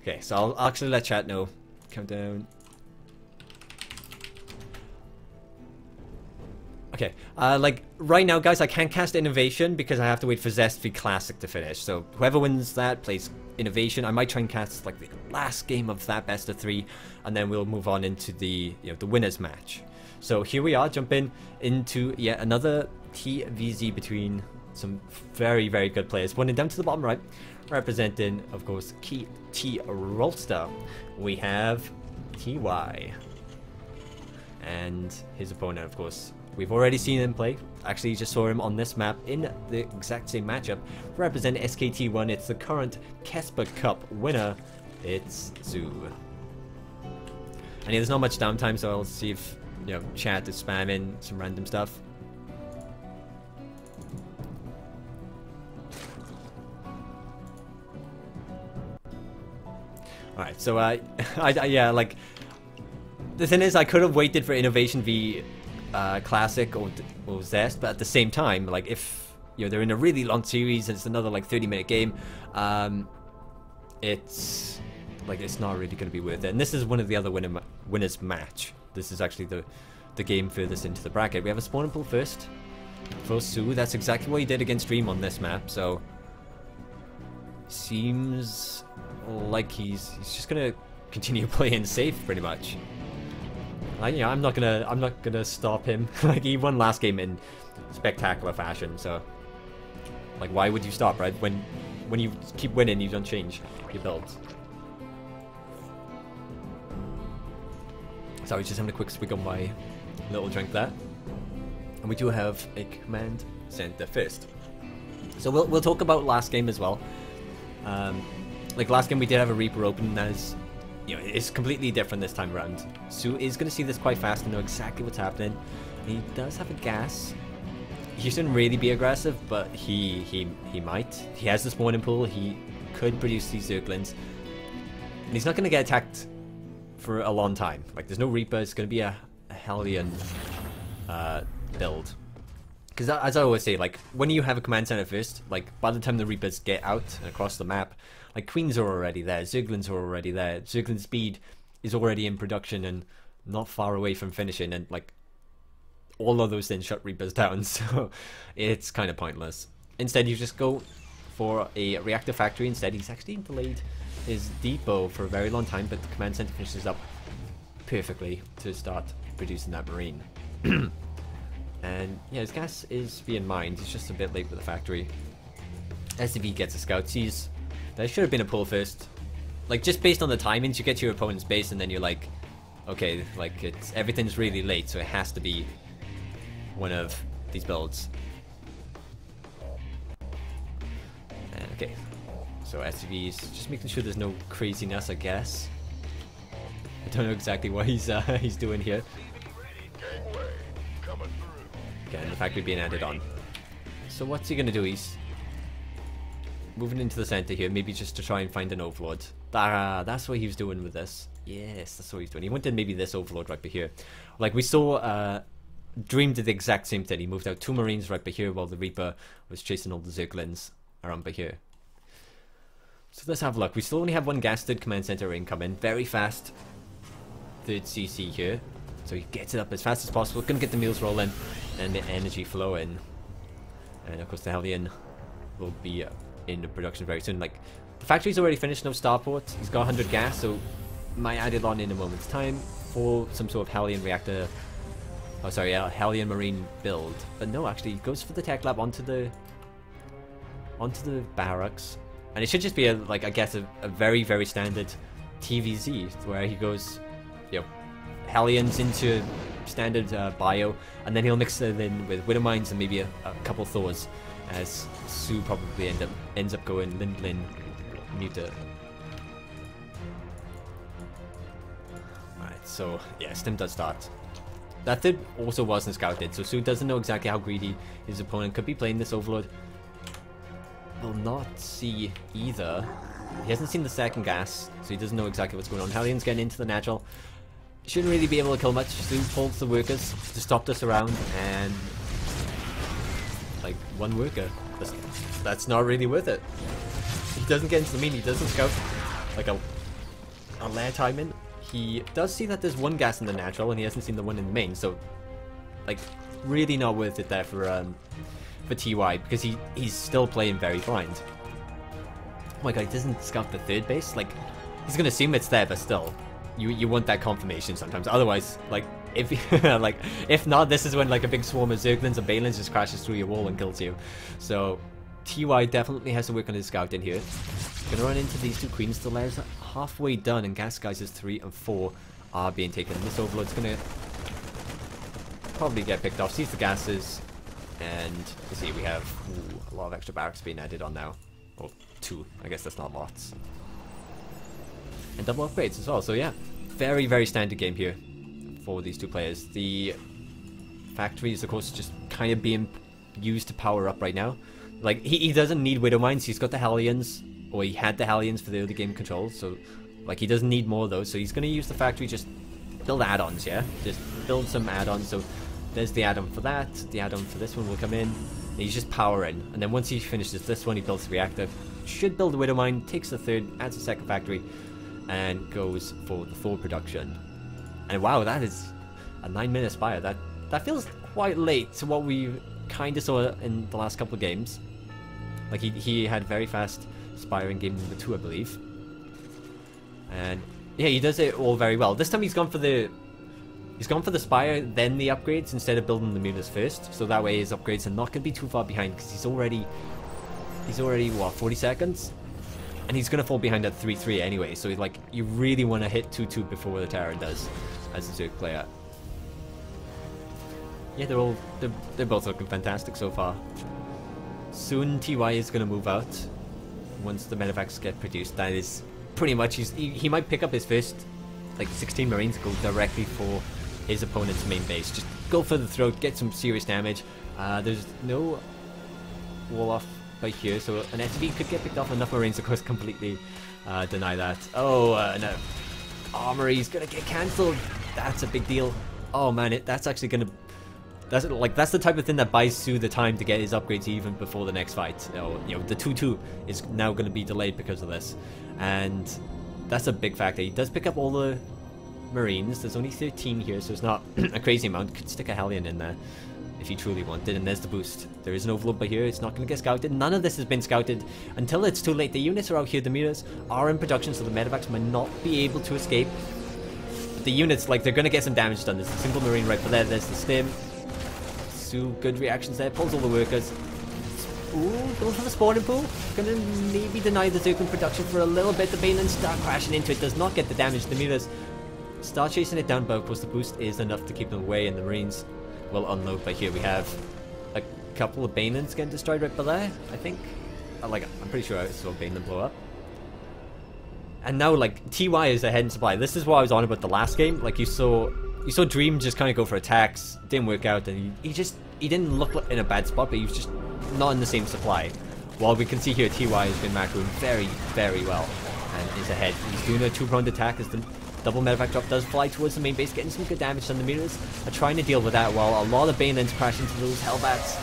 Okay, so I'll actually let chat know. Countdown. Okay, like, right now, guys, I can't cast Innovation because I have to wait for Zest v Classic to finish. So, whoever wins that plays Innovation. I might try and cast, like, the last game of that best of 3, and then we'll move on into the, the winners match. So, here we are, jumping into yet another TVZ between some very, very good players. Pointing down to the bottom right, representing, of course, Key T Rolster, we have TY. And his opponent, of course, we've already seen him play. Actually, just saw him on this map in the exact same matchup. Representing SKT1, it's the current Kesper Cup winner. It's soO. And there's not much downtime, so I'll see if, chat is spamming some random stuff. Alright, so, yeah, like, the thing is, I could have waited for Innovation v Classic or Zest, but at the same time, like, if they're in a really long series and it's another like 30-minute game, it's like it's not really going to be worth it. And this is one of the other winners match. This is actually the game furthest into the bracket. We have a spawn pool first for soO. That's exactly what he did against Dream on this map. So seems like he's just gonna continue playing safe pretty much. I'm not gonna stop him. Like, he won last game in spectacular fashion, so like, why would you stop, right? When you keep winning, you don't change your builds. So I was just having a quick swig on my little drink there, and we do have a command center first. So we'll talk about last game as well. Like, last game we did have a Reaper open as. It's completely different this time around. soO is going to see this quite fast and know exactly what's happening. He does have a gas. He shouldn't really be aggressive, but he might. He has the spawning pool. He could produce these Zerglings. And he's not going to get attacked for a long time. Like, there's no Reaper. It's going to be a Hellion build. Because as I always say, like, when you have a command center first, like, by the time the Reapers get out and across the map, like, Queens are already there, Zerglings are already there, Zergling speed is already in production and not far away from finishing, and, like, all of those things shut Reapers down, so it's kind of pointless. Instead, you just go for a reactor factory instead. He's actually delayed his depot for a very long time, but the command center finishes up perfectly to start producing that marine. And yeah, his gas is being mined. He's just a bit late with the factory. SCV gets a scout. Sees there should have been a pull first. Like, just based on the timings, you get to your opponent's base and then you're like, okay, like, everything's really late, so it has to be one of these builds. And okay, so SCV is just making sure there's no craziness, I guess. I don't know exactly what he's doing here. Okay, and the factory being added on. So what's he gonna do? He's moving into the center here, maybe just to try and find an overlord. That's what he was doing with this. Yes, that's what he's doing. He wanted maybe this overlord right by here. Like, we saw Dream did the exact same thing. He moved out 2 marines right by here while the Reaper was chasing all the Zerglings around by here. So let's have a look. We still only have 1 gasted command center incoming. Very fast 3rd CC here. So he gets it up as fast as possible. Gonna get the meals rolling and the energy flowing. And of course the Hellion will be in production very soon. Like, the factory's already finished, no starport. He's got 100 gas, so might add it on in a moment's time for some sort of Hellion reactor. Oh, sorry, Hellion marine build. But no, actually, he goes for the tech lab onto the barracks, and it should just be like, I guess, a very, very standard TVZ where he goes, Hellions into standard bio, and then he'll mix it in with Widow Mines and maybe a couple Thors, as soO probably ends up going Lindlin Muta. Alright, so yeah, Stim does start. That third also wasn't scouted, so soO doesn't know exactly how greedy his opponent could be playing this Overlord. Will not see either. He hasn't seen the second gas, so he doesn't know exactly what's going on. Hellion's getting into the natural. Shouldn't really be able to kill much. soO pulls the workers to stop this around, and like 1 worker. That's not really worth it. He doesn't get into the mean, he doesn't scout like a on lair timing. He does see that there's one gas in the natural, and he hasn't seen the one in the main, so, like, really not worth it there for TY, because he's still playing very blind. Oh my god, he doesn't scout the third base? Like, he's gonna assume it's there, but still, you want that confirmation sometimes. Otherwise, like, if like, if not, this is when, like, a big swarm of Zerglings or Balins just crashes through your wall and kills you. So, TY definitely has to work on his scout in here. Gonna run into these two queens. The lairs are halfway done, and gas guys 3 and 4 are being taken. This overload's gonna probably get picked off. Sees the gases, and you see we have a lot of extra barracks being added on now. Or 2, I guess that's not lots. And double upgrades as well. So yeah, very, very standard game here for these two players. The factories, of course, just kind of being used to power up right now. Like, he doesn't need Widow Mines. He's got the Hellions, or he had the Hellions for the early game control. So, like, he doesn't need more of those. So he's going to use the factory, just build add-ons, yeah? Just build some add-ons. So there's the add-on for that. The add-on for this one will come in. And he's just powering. And then once he finishes this one, he builds the reactor. Should build a Widow Mine, takes the third, adds a second factory, and goes for the Thor production. And wow, that is a 9-minute Spire. That feels quite late to what we kind of saw in the last couple of games. Like, he had very fast Spire in game number 2, I believe. And yeah, he does it all very well. This time he's gone for the Spire, then the upgrades, instead of building the Mulas first. So that way his upgrades are not going to be too far behind, because he's already what, 40 seconds? And he's going to fall behind at 3-3 anyway. So like, you really want to hit 2-2 before the Terran does, as a Zerg player. Yeah, they're both looking fantastic so far. Soon TY is going to move out once the medevacs get produced. That is pretty much, he might pick up his first, like, 16 Marines, go directly for his opponent's main base. Just go for the throat, get some serious damage. There's no wall off by here, so an SCV could get picked off. Enough Marines, of course, completely deny that. Oh, no. Armory's going to get cancelled. That's a big deal. Oh, man, that's actually going to... That's the type of thing that buys soO the time to get his upgrades even before the next fight. You know, the 2-2 is now going to be delayed because of this, and that's a big factor. He does pick up all the Marines. There's only 13 here, so it's not a crazy amount. Could stick a Hellion in there if he truly wanted, and there's the boost. There is an overload by here. It's not going to get scouted. None of this has been scouted until it's too late. The units are out here. The Mulas are in production, so the medevacs might not be able to escape. But the units, like, they're going to get some damage done. There's a single Marine right there. There's the stim. soO, good reactions there, pulls all the workers. Ooh, goes for the spawning pool. Gonna maybe deny the Zergling production for a little bit. The Balins start crashing into it, does not get the damage. The Mulas start chasing it down, but of course the boost is enough to keep them away, and the Marines will unload. But here we have a couple of Balins getting destroyed right below, I think. I'm pretty sure I saw Balin blow up. And now, like, TY is ahead in supply. This is what I was on about the last game. Like, you saw Dream just kind of go for attacks, didn't work out, and he didn't look in a bad spot, but he was just not in the same supply. While we can see here, TY has been macroing very, very well, and is ahead. He's doing a 2-pronged attack as the double medevac drop does fly towards the main base, getting some good damage on the Mulas. Are trying to deal with that while a lot of Balins crash into those Hellbats,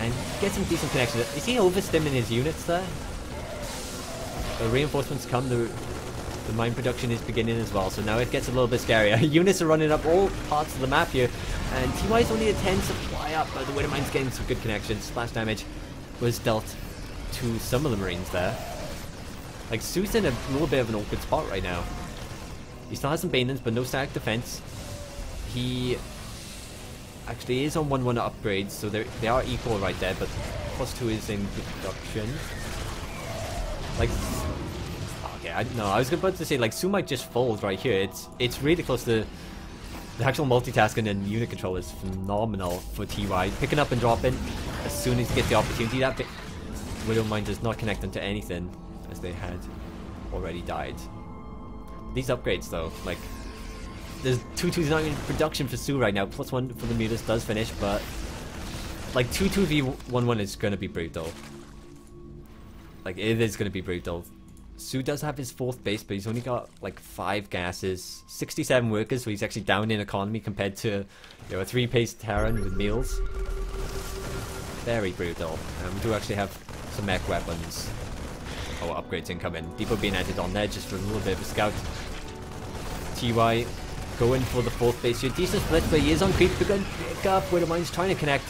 and get some decent connections. Is he overstimming his units there? The reinforcements come, the mine production is beginning as well, so now it gets a little bit scarier. Units are running up all parts of the map here, and TY is only a 10 supply up, but the Widow Mine's getting some good connections. Splash damage was dealt to some of the Marines there. Like, soO's in a little bit of an awkward spot right now. He still has some Balins, but no static defense. He actually is on 1-1 upgrades, so they are equal right there, but +2 is in production. Like, okay, I was about to say, like, soO might just fold right here. It's really close to the actual multitasking, and unit control is phenomenal for TY. Picking up and dropping as soon as he gets the opportunity. That Widow Mine does not connect them to anything, as they had already died. These upgrades, though, like, there's 2-2's not in production for soO right now. +1 for the Mulas does finish, but like 2-2v1-1 is going to be brutal. Like, it is going to be brutal. soO does have his 4th base, but he's only got like 5 gases, 67 workers, so he's actually down in economy compared to, you know, a 3-pace Terran with meals. Very brutal. And we do actually have some mech weapons or upgrades incoming. People being added on there just for a little bit of a scout. TY going for the 4th base here. Decent split, but he is on creep. They're going to pick up Widowmine's trying to connect.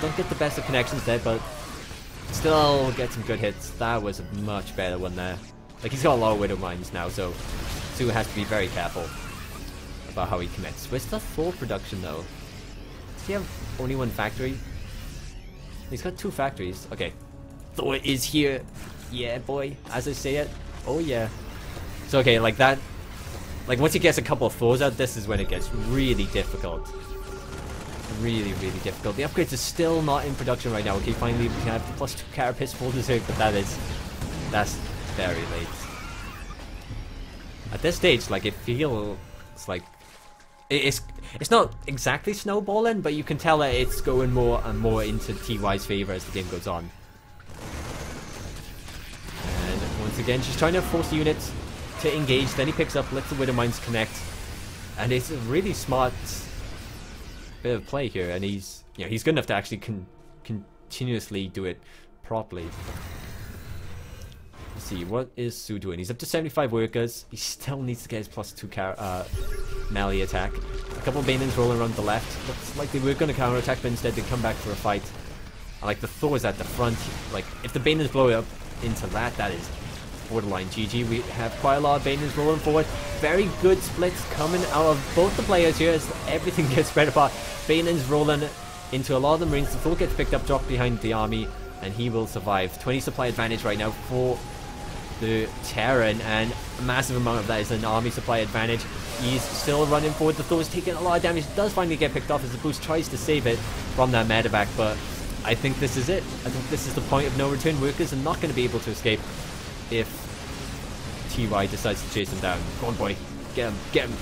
Don't get the best of connections there, but still get some good hits. That was a much better one there. Like, he's got a lot of Widowmines now, so soO has to be very careful about how he commits. Where's the Thor production, though? Does he have only one factory? He's got 2 factories. Okay. Thor is here. Yeah, boy. As I say it. Oh, yeah. So, okay, like that. Like, once he gets a couple of Thors out, this is when it gets really difficult. Really, really difficult. The upgrades are still not in production right now. Okay, finally we can have the +2 Carapace full dessert, but that's very late. At this stage, like, it feels like it's not exactly snowballing, but you can tell that it's going more and more into TY's favor as the game goes on. And once again, she's trying to force the units to engage. Then he picks up, lets the Widowmines connect, and it's a really smart bit of play here. And he's good enough to actually continuously do it properly. Let's see, what is soO doing? He's up to 75 workers. He still needs to get his +2 melee attack. A couple of Banons rolling around the left. Looks like they were going to counterattack, but instead they come back for a fight. And like the Thor's at the front. Like, if the Banons blow up into that, that is borderline GG. We have quite a lot of Banons rolling forward. Very good splits coming out of both the players here as everything gets spread apart. Banons rolling into a lot of the Marines. The Thor gets picked up, dropped behind the army, and he will survive. 20 supply advantage right now for the Terran, and a massive amount of that is an army supply advantage. He's still running forward. The Thor's taking a lot of damage. Does finally get picked off as the boost tries to save it from that medevac, but I think this is it. I think this is the point of no return. Workers are not going to be able to escape if TY decides to chase them down. Go on, boy. Get him. Get him.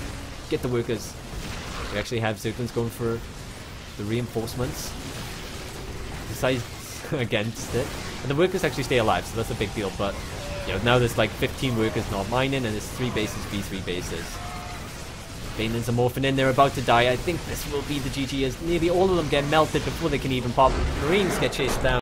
Get the workers. We actually have Zerglings going for the reinforcements. Decides against it. And the workers actually stay alive, so that's a big deal, but now there's like 15 workers not mining, and there's 3 bases, V3 bases. Banons are morphing in, they're about to die. I think this will be the GG as nearly all of them get melted before they can even pop. Marines get chased down.